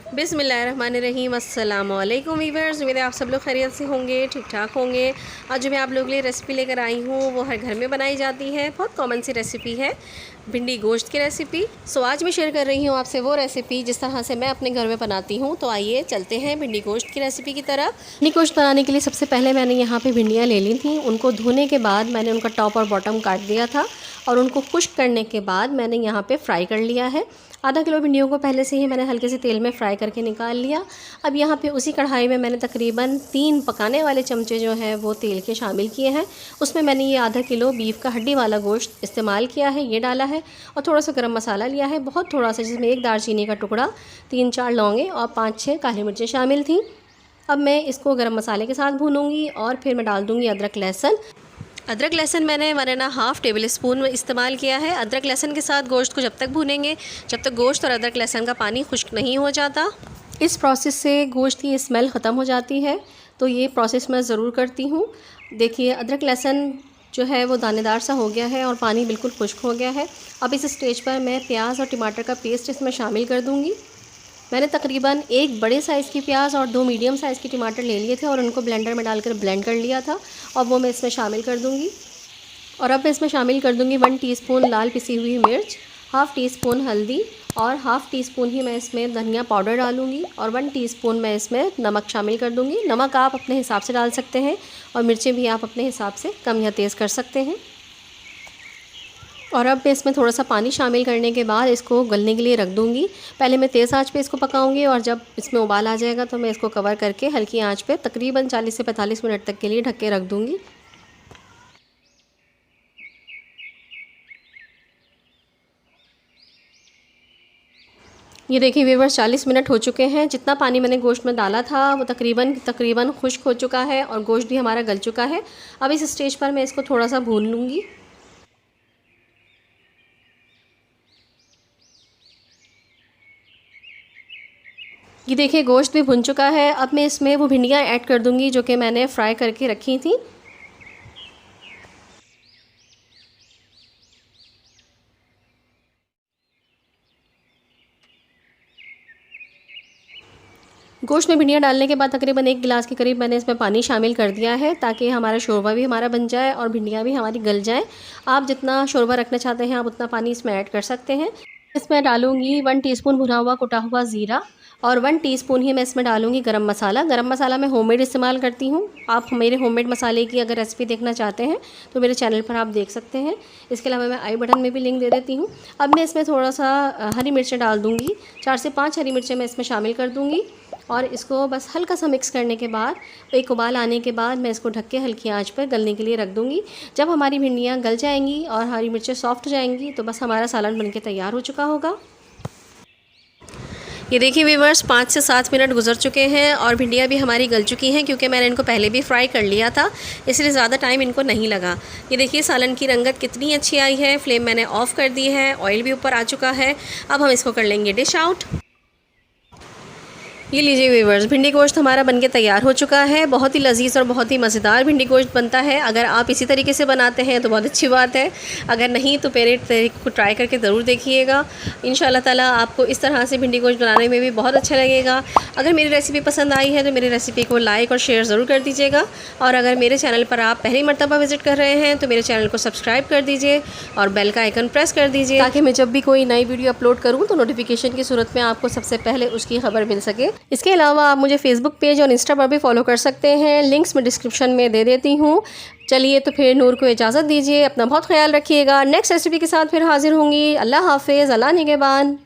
बिस्मिल्लाहिर्रहमानिर्रहीम। अस्सलाम वालेकुम वीवर्स, उम्मीद है आप सब लोग खैरियत से होंगे, ठीक ठाक होंगे। आज जो मैं आप लोगों के लिए रेसिपी लेकर आई हूँ वो हर घर में बनाई जाती है, बहुत कॉमन सी रेसिपी है, भिंडी गोश्त की रेसिपी। सो आज मैं शेयर कर रही हूँ आपसे वो रेसिपी जिस तरह से मैं अपने घर में बनाती हूँ। तो आइए चलते हैं भिंडी गोश्त की रेसिपी की तरफ। भिंडी गोश्त बनाने के लिए सबसे पहले मैंने यहाँ पर भिंडियाँ ले ली थी। उनको धोने के बाद मैंने उनका टॉप और बॉटम काट दिया था और उनको खुश्क करने के बाद मैंने यहाँ पे फ्राई कर लिया है। आधा किलो भिंडियों को पहले से ही मैंने हल्के से तेल में फ्राई करके निकाल लिया। अब यहाँ पे उसी कढ़ाई में मैंने तकरीबन 3 पकाने वाले चमचे जो है वो तेल के शामिल किए हैं। उसमें मैंने ये आधा किलो बीफ का हड्डी वाला गोश्त इस्तेमाल किया है, ये डाला है और थोड़ा सा गरम मसाला लिया है, बहुत थोड़ा सा, जिसमें 1 दालचीनी का टुकड़ा, 3-4 लौंगे और 5-6 काली मिर्चें शामिल थी। अब मैं इसको गरम मसाले के साथ भूनूंगी और फिर मैं डाल दूँगी अदरक लहसुन। अदरक लहसुन मैंने 1.5 टेबल स्पून इस्तेमाल किया है। अदरक लहसुन के साथ गोश्त को जब तक भूनेंगे जब तक गोश्त और अदरक लहसुन का पानी खुश्क नहीं हो जाता। इस प्रोसेस से गोश्त की स्मेल ख़त्म हो जाती है, तो ये प्रोसेस मैं ज़रूर करती हूँ। देखिए अदरक लहसुन जो है वो दानेदार सा हो गया है और पानी बिल्कुल खुश्क हो गया है। अब इस स्टेज पर मैं प्याज और टमाटर का पेस्ट इसमें शामिल कर दूँगी। मैंने तकरीबन 1 बड़े साइज़ की प्याज और 2 मीडियम साइज़ के टमाटर ले लिए थे और उनको ब्लेंडर में डालकर ब्लेंड कर लिया था और वो मैं इसमें शामिल कर दूंगी। और अब मैं इसमें शामिल कर दूंगी 1 टीस्पून लाल पिसी हुई मिर्च, हाफ़ टी स्पून हल्दी और हाफ़ टी स्पून ही मैं इसमें धनिया पाउडर डालूंगी और 1 टीस्पून मैं इसमें नमक शामिल कर दूंगी। नमक आप अपने हिसाब से डाल सकते हैं और मिर्चें भी आप अपने हिसाब से कम या तेज़ कर सकते हैं। और अब मैं इसमें थोड़ा सा पानी शामिल करने के बाद इसको गलने के लिए रख दूँगी। पहले मैं तेज़ आंच पे इसको पकाऊंगी और जब इसमें उबाल आ जाएगा तो मैं इसको कवर करके हल्की आंच पे तकरीबन 40 से 45 मिनट तक के लिए ढक के रख दूँगी। ये देखिए व्यूअर्स, 40 मिनट हो चुके हैं। जितना पानी मैंने गोश्त में डाला था वो तकरीबन खुश्क हो चुका है और गोश्त भी हमारा गल चुका है। अब इस स्टेज पर मैं इसको थोड़ा सा भून लूँगी। ये देखिए गोश्त भी भुन चुका है। अब मैं इसमें वो भिंडियाँ ऐड कर दूंगी जो कि मैंने फ्राई करके रखी थी। गोश्त में भिंडियाँ डालने के बाद तकरीबन 1 गिलास के करीब मैंने इसमें पानी शामिल कर दिया है ताकि हमारा शोरबा भी हमारा बन जाए और भिंडियाँ भी हमारी गल जाएँ। आप जितना शोरबा रखना चाहते हैं आप उतना पानी इसमें ऐड कर सकते हैं। इसमें डालूँगी 1 टीस्पून भुना हुआ कुटा हुआ ज़ीरा और 1 टीस्पून ही मैं इसमें डालूँगी गरम मसाला। गरम मसाला मैं होममेड इस्तेमाल करती हूँ। आप मेरे होममेड मसाले की अगर रेसिपी देखना चाहते हैं तो मेरे चैनल पर आप देख सकते हैं। इसके अलावा मैं आई बटन में भी लिंक दे देती हूँ। अब मैं इसमें थोड़ा सा हरी मिर्चें डाल दूँगी, 4 से 5 हरी मिर्चें मैं इसमें शामिल कर दूँगी और इसको बस हल्का सा मिक्स करने के बाद एक उबाल आने के बाद मैं इसको ढक के हल्की आंच पर गलने के लिए रख दूँगी। जब हमारी भिंडियाँ गल जाएंगी और हरी मिर्चें सॉफ्ट हो जाएंगी तो बस हमारा सालन बनके तैयार हो चुका होगा। ये देखिए व्यूअर्स, 5 से 7 मिनट गुजर चुके हैं और भिंडियाँ भी हमारी गल चुकी हैं क्योंकि मैंने इनको पहले भी फ्राई कर लिया था, इसलिए ज़्यादा टाइम इनको नहीं लगा। ये देखिए सालन की रंगत कितनी अच्छी आई है। फ्लेम मैंने ऑफ़ कर दी है, ऑयल भी ऊपर आ चुका है। अब हम इसको कर लेंगे डिश आउट। ये लीजिए व्यूअर्स, भिंडी गोश्त हमारा बनके तैयार हो चुका है। बहुत ही लजीज़ और बहुत ही मज़ेदार भिंडी गोश्त बनता है। अगर आप इसी तरीके से बनाते हैं तो बहुत अच्छी बात है, अगर नहीं तो मेरे तरीके को ट्राई करके ज़रूर देखिएगा। इंशाल्लाह ताला आपको इस तरह से भिंडी गोश्त बनाने में भी बहुत अच्छा लगेगा। अगर मेरी रेसिपी पसंद आई है तो मेरी रेसिपी को लाइक और शेयर ज़रूर कर दीजिएगा और अगर मेरे चैनल पर आप पहली मरतबा विज़िट कर रहे हैं तो मेरे चैनल को सब्सक्राइब कर दीजिए और बेल का आइकन प्रेस कर दीजिए ताकि मैं जब भी कोई नई वीडियो अपलोड करूँ तो नोटिफिकेशन की सूरत में आपको सबसे पहले उसकी खबर मिल सके। इसके अलावा आप मुझे फेसबुक पेज और इंस्टा पर भी फॉलो कर सकते हैं, लिंक्स मैं डिस्क्रिप्शन में दे देती हूँ। चलिए तो फिर नूर को इजाज़त दीजिए, अपना बहुत ख्याल रखिएगा। नेक्स्ट रेसिपी के साथ फिर हाजिर होंगी। अल्लाह हाफिज़, अल्लाह निगहबान।